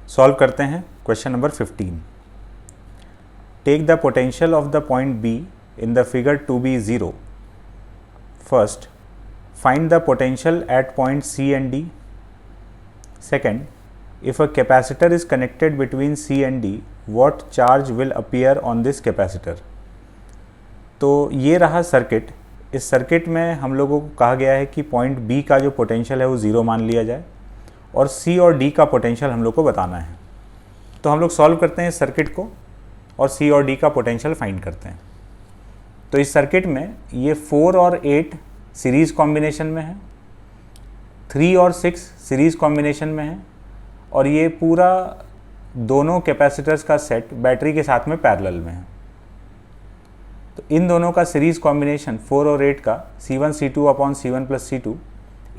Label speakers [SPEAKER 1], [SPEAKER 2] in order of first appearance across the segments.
[SPEAKER 1] Solve करते हैं question number 15। Take the potential of the point B in the figure to be 0। First, find the potential at point C and D. Second, if a capacitor is connected between C and D, what charge will appear on this capacitor? तो ये रहा circuit. इस circuit में हम लोगों को कहा गया है कि पॉइंट B का जो पोटेंशियल है वो 0 मान लिया जाए और C और D का पोटेंशियल हम लोग को बताना है। तो हम लोग सॉल्व करते हैं इस सर्किट को और C और D का पोटेंशियल फाइंड करते हैं। तो इस सर्किट में ये 4 और 8 सीरीज़ कॉम्बिनेशन में है, 3 और 6 सीरीज़ कॉम्बिनेशन में है और ये पूरा दोनों कैपेसिटर्स का सेट बैटरी के साथ में पैरेलल में है। तो इन दोनों का सीरीज़ कॉम्बिनेशन 4 और 8 का C1 C2 upon C1 plus C2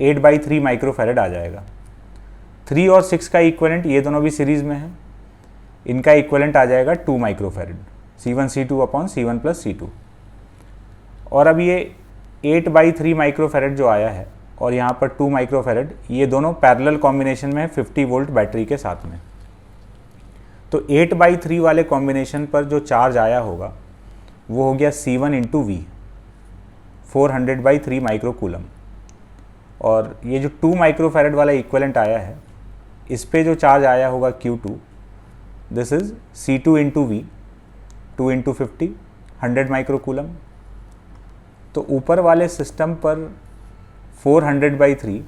[SPEAKER 1] 8/3 microfarad आ जाएगा। 3 और 6 का इक्विवेलेंट, ये दोनों भी सीरीज़ में है, इनका इक्विवेलेंट आ जाएगा 2 microfarad C1 C2 upon C1 plus C2। और अब ये 8/3 माइक्रोफैरड जो आया है और यहाँ पर 2 माइक्रोफैरड, ये दोनों पैरेलल कॉम्बिनेशन में है 50 वोल्ट बैटरी के साथ में। तो 8/3 वाले कॉम्बिनेशन पर जो चार्ज आया होगा वो हो गया C1 इंटू V, 400/3 माइक्रोकूलम। और ये जो 2 माइक्रोफैरड वाला इक्विवेलेंट आया है, इस पे जो चार्ज आया होगा Q2, this is C2 into V, 2 into 50, 100 microcoulomb. तो ऊपर वाले सिस्टम पर 400/3,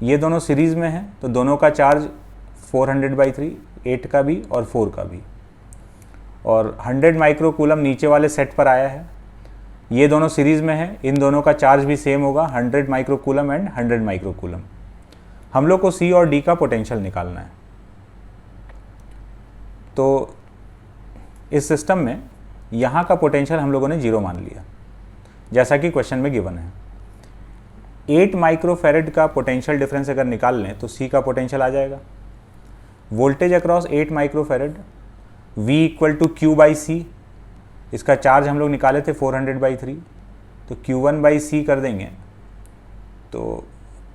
[SPEAKER 1] ये दोनों सीरीज़ में हैं तो दोनों का चार्ज 400/3, 8 का भी और 4 का भी। और 100 माइक्रोकूलम नीचे वाले सेट पर आया है, ये दोनों सीरीज़ में हैं, इन दोनों का चार्ज भी सेम होगा, 100 माइक्रोकूलम एंड 100 माइक्रोकूलम। हम लोग को C और D का पोटेंशियल निकालना है। तो इस सिस्टम में यहाँ का पोटेंशियल हम लोगों ने 0 मान लिया जैसा कि क्वेश्चन में गिवन है। 8 माइक्रोफैरड का पोटेंशियल डिफरेंस अगर निकाल लें तो C का पोटेंशियल आ जाएगा। Voltage across 8 microfarad, V equal to Q/C, इसका चार्ज हम लोग निकाले थे 400/3, तो Q1/C कर देंगे तो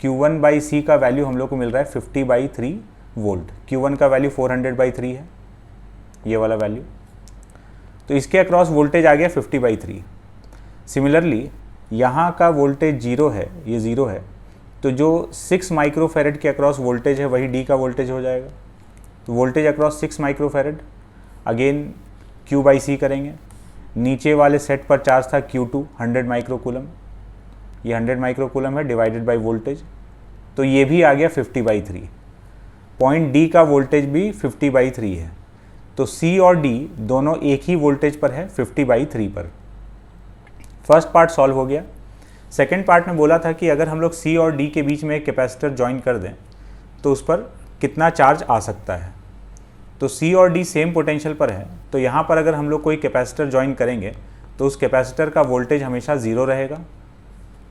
[SPEAKER 1] Q1/C का वैल्यू हम लोग को मिल रहा है 50/3 वोल्ट। Q1 का वैल्यू 400/3 है, ये वाला वैल्यू। तो इसके अक्रॉस वोल्टेज आ गया 50/3। सिमिलरली यहाँ का वोल्टेज 0 है, ये 0 है, तो जो 6 माइक्रोफैरड के अक्रॉस वोल्टेज है वही D का वोल्टेज हो जाएगा। तो voltage across 6 microfarad, again Q/C करेंगे। नीचे वाले सेट पर चार्ज था Q2, 100 माइक्रोकूलम, ये 100 माइक्रोकूलम है डिवाइडेड बाय वोल्टेज, तो ये भी आ गया 50/3। पॉइंट D का वोल्टेज भी 50/3 है, तो C और D दोनों एक ही वोल्टेज पर है, 50/3 पर। फर्स्ट पार्ट सॉल्व हो गया। सेकेंड पार्ट में बोला था कि अगर हम लोग C और D के बीच में एक कैपेसिटर ज्वाइन कर दें तो उस पर कितना चार्ज आ सकता है। तो C और D सेम पोटेंशियल पर है, तो यहाँ पर अगर हम लोग कोई कैपेसिटर ज्वाइन करेंगे तो उस कैपेसिटर का वोल्टेज हमेशा 0 रहेगा,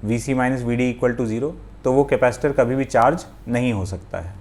[SPEAKER 1] VC minus VD equal to 0, तो वो कैपेसिटर कभी भी चार्ज नहीं हो सकता है।